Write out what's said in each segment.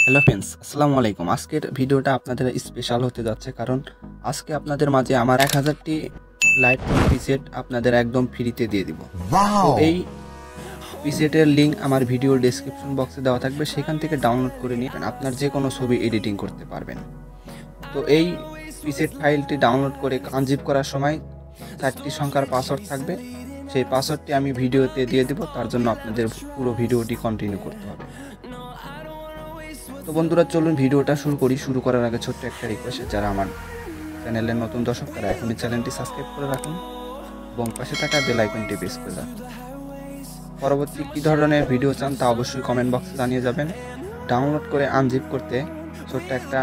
Hello friends, আসসালামু আলাইকুম। আজকের ভিডিওটা আপনাদের স্পেশাল হতে যাচ্ছে, কারণ আজকে আপনাদের মাঝে আমার 1000টি লাইটরুম প্রিসেট আপনাদের একদম ফ্রিতে দিয়ে দিব। তো এই প্রিসেটের লিঙ্ক আমার ভিডিওর ডেসক্রিপশন বক্সে দেওয়া থাকবে, সেখান থেকে ডাউনলোড করে নিয়ে আপনার যে কোনো ছবি এডিটিং করতে পারবেন। তো এই প্রিসেট ফাইলটি ডাউনলোড করে আনজিপ করার সময় 4টি সংখ্যার পাসওয়ার্ড থাকবে, সেই পাসওয়ার্ডটি আমি ভিডিওতে দিয়ে দেব। তার জন্য আপনাদের পুরো ভিডিওটি কন্টিনিউ করতে হবে। তো বন্ধুরা, চলুন ভিডিওটা শুরু করি। শুরু করার আগে ছোট্ট একটা রিকোয়েস্ট, যারা আমার চ্যানেলের নতুন দর্শক তারা এখনই চ্যানেলটি সাবস্ক্রাইব করে রাখুন এবং পাশে থাকা বেল আইকনটি প্রেস করে রাখুন। পরবর্তী কী ধরনের ভিডিও চান তা অবশ্যই কমেন্ট বক্সে জানিয়ে যাবেন। ডাউনলোড করে আনজিপ করতে ছোট্ট একটা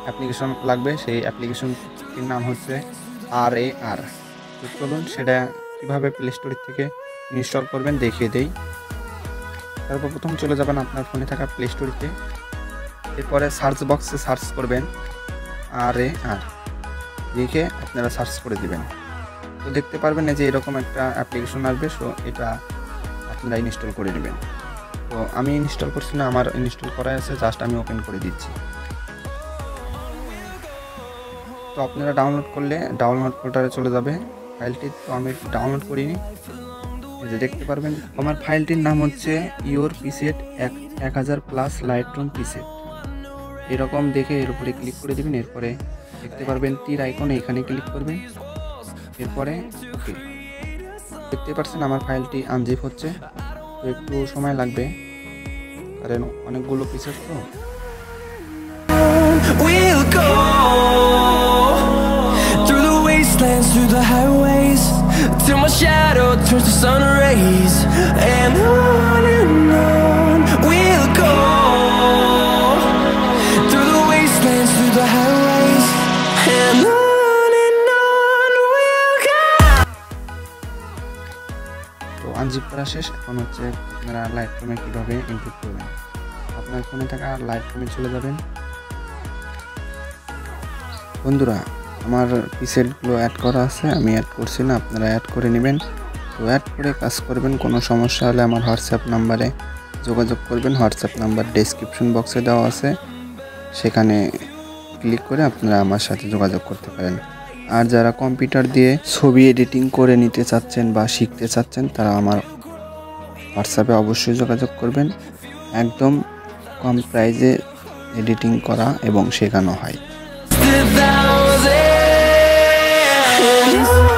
অ্যাপ্লিকেশন লাগবে, সেই অ্যাপ্লিকেশনটির নাম হচ্ছে RAR। তো চলুন সেটা কীভাবে প্লে স্টোর থেকে ইনস্টল করবেন দেখিয়ে দেই। তারপর প্রথম চলে যাবেন আপনার ফোনে থাকা প্লে স্টোরে। এরপরে সার্চ বক্সে সার্চ করবেন RAR, লিখে আপনারা সার্চ করে দিবেন। তো দেখতে পারবেন যে এরকম একটা অ্যাপ্লিকেশন আসবে, সো এটা আপনারা ইনস্টল করে নেবেন। তো আমি ইনস্টল করছি না, আমার ইনস্টল করা আছে, জাস্ট আমি ওপেন করে দিচ্ছি। তো আপনারা ডাউনলোড করলে ডাউনলোড ফোল্ডারে চলে যাবে ফাইলটি। তো আমি ডাউনলোড করিনি, এই যে দেখতে পারবেন আমার ফাইলটির নাম হচ্ছে ইওর প্রিসেট 1000+ লাইটরুম প্রিসেট। এরকম দেখে এর উপরে ক্লিক করে দেবেন। এরপরে দেখতে পারবেন তীর আইকনে, এখানে ক্লিক করবেন। এরপরে ওকে, দেখতে পাচ্ছেন আমার ফাইলটি আনজিপ হচ্ছে। তো একটু সময় লাগবে, কারণ অনেকগুলো প্রিসেট। তো We'll go through the wastelands, through the highways, till my shadow turns to sun rays, and on we'll go through the wastelands, through the highways, and on we'll go. তো unzip করা শেষ। এখন হচ্ছে আপনারা লাইটরুমে কীভাবে input করবেন। আপনার ফোনে থাকা লাইটরুমে চলে যাবেন। বন্ধুরা, আমার প্রিসেটগুলো অ্যাড করা আছে, আমি অ্যাড করছি না, আপনারা অ্যাড করে নেবেন। তো অ্যাড করে কাজ করবেন। কোনো সমস্যা হলে আমার হোয়াটসঅ্যাপ নাম্বারে যোগাযোগ করবেন। হোয়াটসঅ্যাপ নাম্বার ডেসক্রিপশন বক্সে দেওয়া আছে, সেখানে ক্লিক করে আপনারা আমার সাথে যোগাযোগ করতে পারেন। আর যারা কম্পিউটার দিয়ে ছবি এডিটিং করে নিতে চাচ্ছেন বা শিখতে চাচ্ছেন, তারা আমার হোয়াটসঅ্যাপে অবশ্যই যোগাযোগ করবেন। একদম কম প্রাইজে এডিটিং করা এবং শেখানো হয়। 1,000